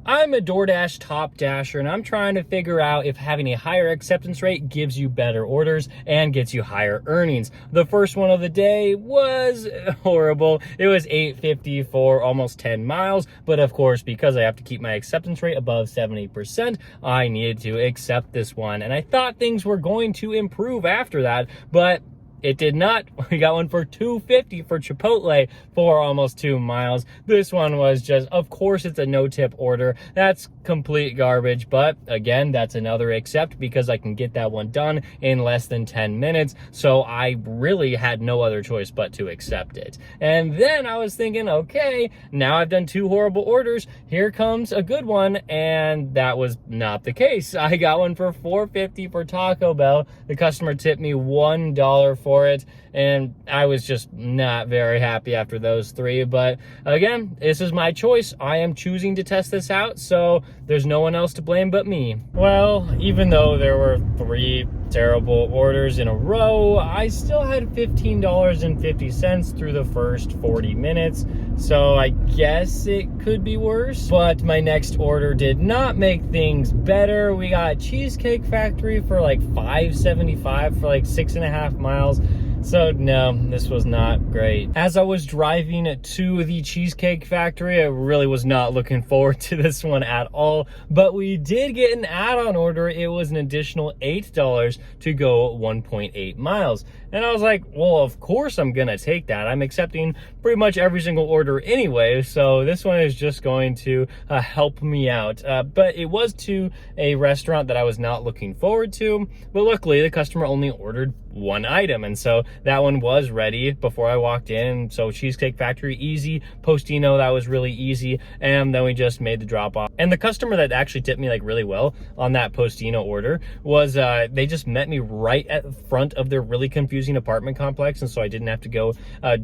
I'm a DoorDash top dasher, and I'm trying to figure out if having a higher acceptance rate gives you better orders and gets you higher earnings. The first one of the day was horrible. It was $8.50 for almost 10 miles, but of course, because I have to keep my acceptance rate above 70%, I needed to accept this one. And I thought things were going to improve after that, but it did not. We got one for $2.50 for Chipotle for almost 2 miles. This one was just, of course, it's a no-tip order. That's complete garbage, but again, that's another accept because I can get that one done in less than 10 minutes. So I really had no other choice but to accept it. And then I was thinking, okay, now I've done 2 horrible orders. Here comes a good one. And that was not the case. I got one for $4.50 for Taco Bell. The customer tipped me $1 for it, and I was just not very happy after those 3. But again, this is my choice. I am choosing to test this out, so there's no one else to blame but me. Well, even though there were 3 terrible orders in a row, I still had $15.50 through the first 40 minutes, so I guess it could be worse. But my next order did not make things better. We got Cheesecake Factory for like $5.75 for like 6.5 miles. So no, this was not great. As I was driving to the Cheesecake Factory, I really was not looking forward to this one at all, but we did get an add-on order. It was an additional $8 to go 1.8 miles. And I was like, well, of course I'm gonna take that. I'm accepting pretty much every single order anyway, so this one is just going to help me out. But it was to a restaurant that I was not looking forward to, but luckily the customer only ordered 1 item, and so that one was ready before I walked in. So Cheesecake Factory, easy. Postino, that was really easy. And then we just made the drop off. And the customer that actually tipped me like really well on that Postino order was, they just met me right at the front of their really confusing apartment complex. And so I didn't have to go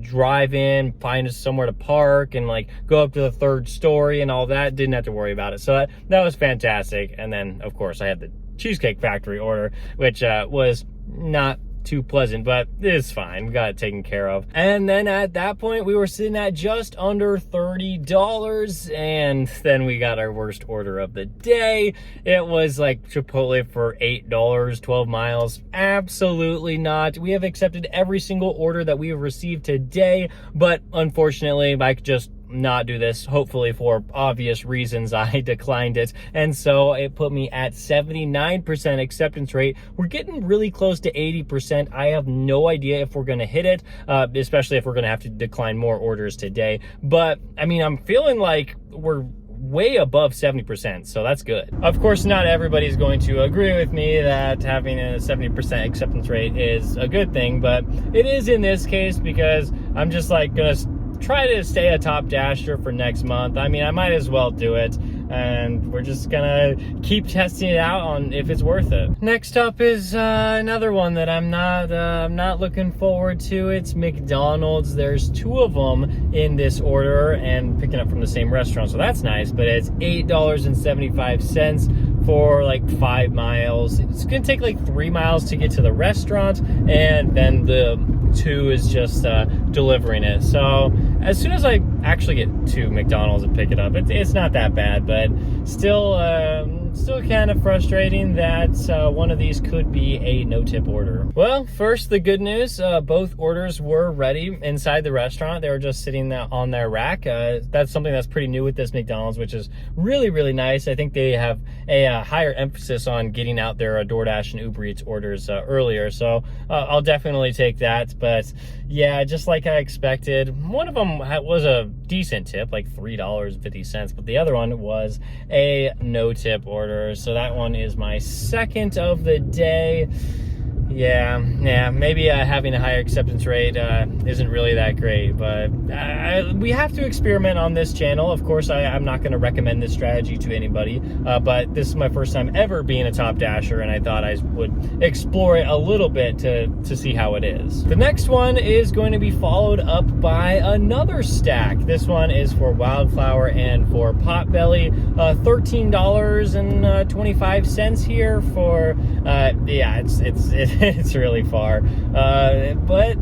drive in, find somewhere to park, and like go up to the 3rd story and all that. Didn't have to worry about it. So that was fantastic. And then of course I had the Cheesecake Factory order, which was not too pleasant, but it's fine. We got it taken care of. And then at that point, we were sitting at just under $30, and then we got our worst order of the day. It was like Chipotle for $8, 12 miles. Absolutely not. We have accepted every single order that we have received today, but unfortunately, I could just not do this. Hopefully for obvious reasons, I declined it, and so it put me at 79% acceptance rate. We're getting really close to 80%. I have no idea if we're gonna hit it, especially if we're gonna have to decline more orders today, but I mean, I'm feeling like we're way above 70%, so that's good. Of course, not everybody's going to agree with me that having a 70% acceptance rate is a good thing, but it is in this case because I'm just like gonna try to stay a top dasher for next month. I mean, I might as well do it, and we're just gonna keep testing it out on if it's worth it. Next up is another one that I'm not looking forward to. It's McDonald's. There's 2 of them in this order and picking up from the same restaurant, so that's nice, but it's $8.75 for like 5 miles. It's gonna take like 3 miles to get to the restaurant, and then the 2 is just delivering it. So as soon as I actually get to McDonald's and pick it up, it's not that bad, but still kind of frustrating that one of these could be a no-tip order. Well, first, the good news, both orders were ready inside the restaurant. They were just sitting on their rack. That's something that's pretty new with this McDonald's, which is really, really nice. I think they have a higher emphasis on getting out their DoorDash and Uber Eats orders earlier, so I'll definitely take that. But yeah, just like I expected, one of them was a decent tip, like $3.50, but the other one was a no-tip order. So that one is my second of the day. Yeah, maybe having a higher acceptance rate isn't really that great, but we have to experiment on this channel. Of course, I'm not going to recommend this strategy to anybody, but this is my first time ever being a top dasher, and I thought I would explore it a little bit to see how it is. The next one is going to be followed up by another stack. This one is for Wildflower and for Potbelly. $13.25 here for, yeah, it's really far, but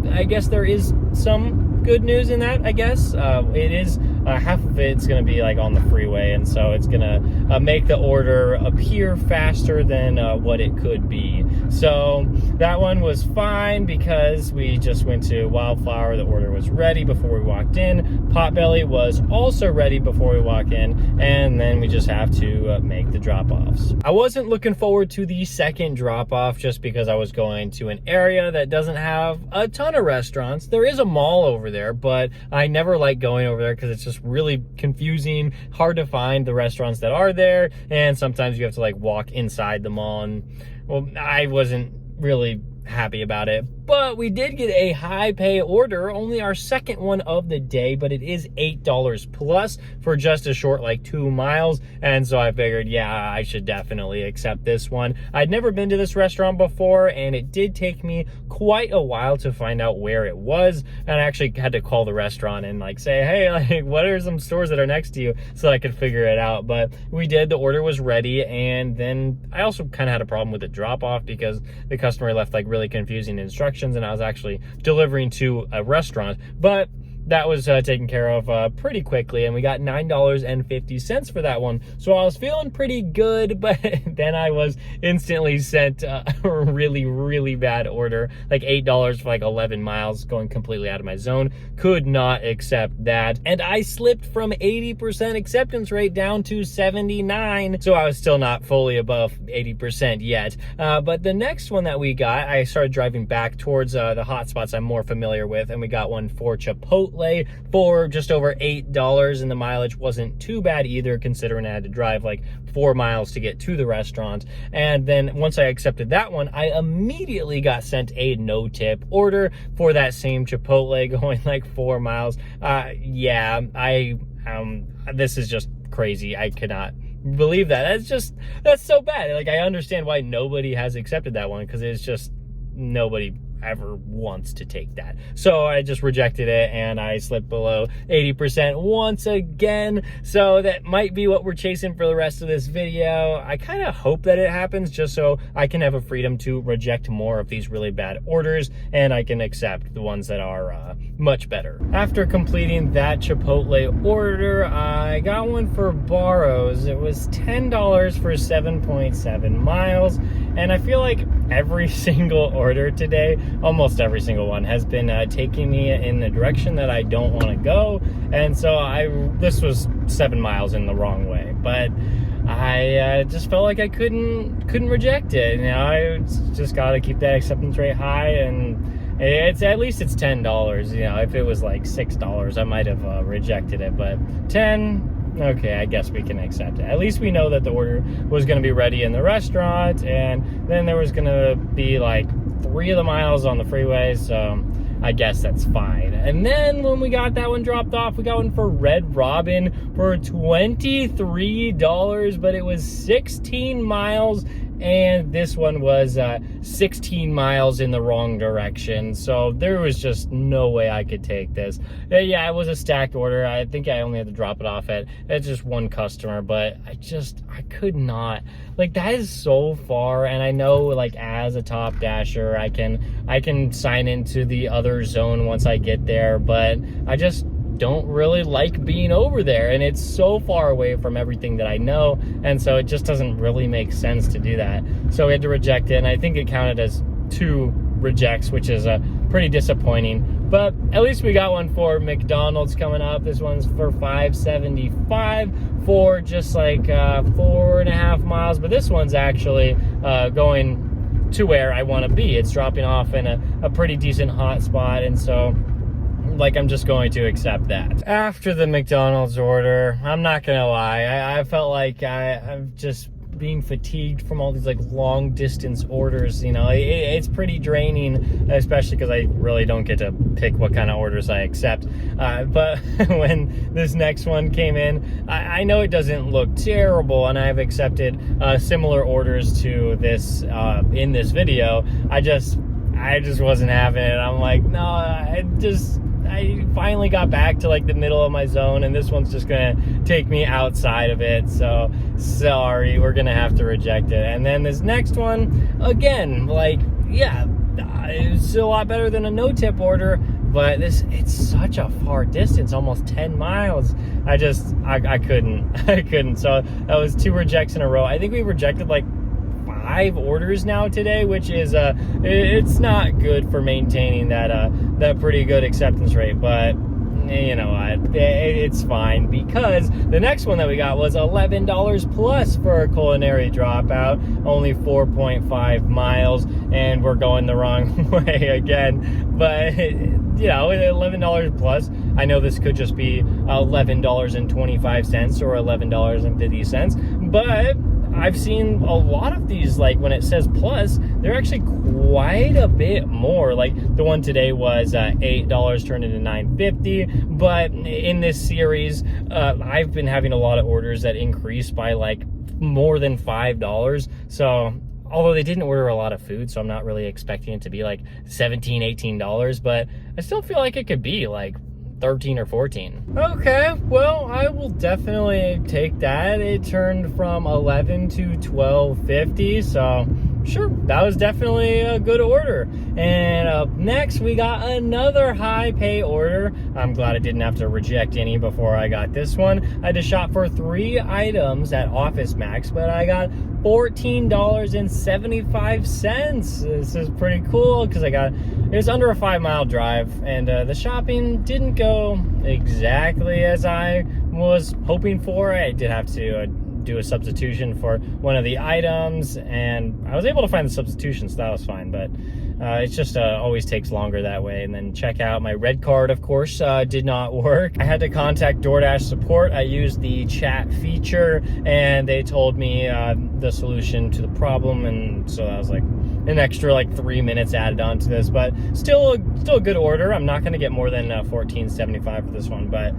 I guess there is some good news in that, I guess. It is half of it's going to be like on the freeway, and so it's going to make the order appear faster than what it could be. So that one was fine because we just went to Wildflower. The order was ready before we walked in. Potbelly was also ready before we walk in, and then we just have to make the drop-offs. I wasn't looking forward to the second drop-off just because I was going to an area that doesn't have a ton of restaurants. There is a mall over there, but I never like going over there because it's just really confusing, hard to find the restaurants that are there, and sometimes you have to like walk inside the mall, and well, I wasn't really happy about it. But we did get a high pay order, only our second one of the day, but it is $8 plus for just a short like 2 miles. And so I figured, yeah, I should definitely accept this one. I'd never been to this restaurant before, and it did take me quite a while to find out where it was. And I actually had to call the restaurant and like say, hey, like, what are some stores that are next to you, so I could figure it out. But we did, the order was ready. And then I also kind of had a problem with the drop off because the customer left like really confusing instructions, and I was actually delivering to a restaurant, but that was taken care of pretty quickly, and we got $9.50 for that one. So I was feeling pretty good, but then I was instantly sent a really, really bad order, like $8 for like 11 miles, going completely out of my zone. Could not accept that. And I slipped from 80% acceptance rate down to 79. So I was still not fully above 80% yet. But the next one that we got, I started driving back towards the hot spots I'm more familiar with, and we got one for Chipotle for just over $8, and the mileage wasn't too bad either, considering I had to drive like 4 miles to get to the restaurant. And then once I accepted that one, I immediately got sent a no tip order for that same Chipotle going like 4 miles. Yeah, this is just crazy. I cannot believe that. That's so bad. Like, I understand why nobody has accepted that one, because it's just nobody ever wants to take that. So I just rejected it, and I slipped below 80% once again. So that might be what we're chasing for the rest of this video. I kind of hope that it happens, just so I can have a freedom to reject more of these really bad orders, and I can accept the ones that are much better. After completing that Chipotle order, I got one for Barrows. It was $10 for 7.7 miles, and I feel like every single order today, almost every single one, has been taking me in the direction that I don't want to go. And so this was 7 miles in the wrong way, but I just felt like I couldn't reject it. You know, I just got to keep that acceptance rate high, and at least it's $10. You know, if it was like $6, I might have rejected it, but 10. Okay, I guess we can accept it. At least we know that the order was going to be ready in the restaurant, and then there was going to be like 3 of the miles on the freeway, so I guess that's fine. And then when we got that one dropped off, we got one for Red Robin for $23, but it was 16 miles, and this one was 16 miles in the wrong direction. So there was just no way I could take this. Yeah, it was a stacked order. I think I only had to drop it off at just one customer, but I could not. Like, that is so far, and I know, like, as a top dasher, I can sign into the other zone once I get there, but I just don't really like being over there, and it's so far away from everything that I know, and so it just doesn't really make sense to do that. So we had to reject it, and I think it counted as 2 rejects, which is pretty disappointing. But at least we got one for McDonald's coming up. This one's for $5.75 for just like 4.5 miles, but this one's actually going to where I want to be. It's dropping off in a pretty decent hot spot, and so like, I'm just going to accept that. After the McDonald's order, I'm not gonna lie, I felt like I'm just being fatigued from all these like long distance orders. You know, it's pretty draining, especially because I really don't get to pick what kind of orders I accept. But when this next one came in, I know it doesn't look terrible, and I've accepted similar orders to this in this video. I just wasn't having it. I'm like, no, I finally got back to like the middle of my zone, and this one's just gonna take me outside of it. So sorry, we're gonna have to reject it. And then this next one, again, like, yeah, it's a lot better than a no tip order, but it's such a far distance, almost 10 miles. I couldn't. I couldn't. So that was 2 rejects in a row. I think we rejected like 5 orders now today, which is it's not good for maintaining that pretty good acceptance rate. But you know what, it's fine, because the next one that we got was $11 plus for a culinary dropout, only 4.5 miles, and we're going the wrong way again. But you know, $11 plus, I know this could just be $11.25 or $11.50, but I've seen a lot of these, like when it says plus, they're actually quite a bit more. Like the one today was $8 turned into $9.50. But in this series, I've been having a lot of orders that increase by like more than $5. So although they didn't order a lot of food, so I'm not really expecting it to be like $17, $18, but I still feel like it could be like 13 or 14. Okay, well, I will definitely take that. It turned from 11 to 12.50, so sure, that was definitely a good order. And up next, we got another high pay order. I'm glad I didn't have to reject any before I got this one. I had to shop for 3 items at Office Max, but I got $14.75. This is pretty cool because it was under a 5-mile drive, and the shopping didn't go exactly as I was hoping for. I did have to do a substitution for one of the items, and I was able to find the substitution, so that was fine. But it's just always takes longer that way. And then check out my red card, of course, did not work. I had to contact DoorDash support. I used the chat feature, and they told me the solution to the problem, and so that was like an extra like 3 minutes added on to this. But still a good order. I'm not going to get more than $14.75 for this one, but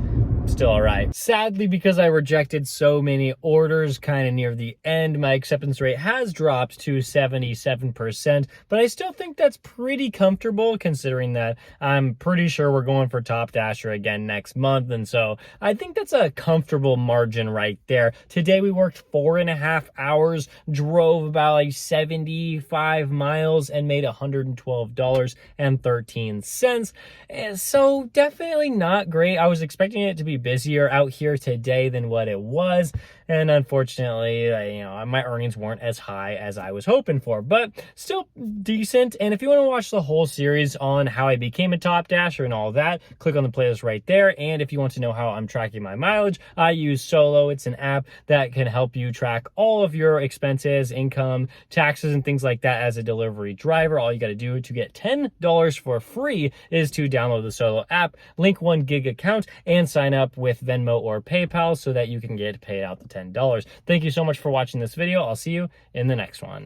still all right. Sadly, because I rejected so many orders kind of near the end, my acceptance rate has dropped to 77%, but I still think that's pretty comfortable considering that I'm pretty sure we're going for Top Dasher again next month, and so I think that's a comfortable margin right there. Today we worked 4.5 hours, drove about like 75 miles, and made $112.13. And so definitely not great. I was expecting it to be busier out here today than what it was, and unfortunately, you know, my earnings weren't as high as I was hoping for, but still decent. And if you want to watch the whole series on how I became a Top Dasher and all that, click on the playlist right there. And if you want to know how I'm tracking my mileage, I use Solo. It's an app that can help you track all of your expenses, income, taxes, and things like that as a delivery driver. All you got to do to get $10 for free is to download the Solo app, link 1 gig account, and sign up with Venmo or PayPal so that you can get paid out the $10. Thank you so much for watching this video. I'll see you in the next one.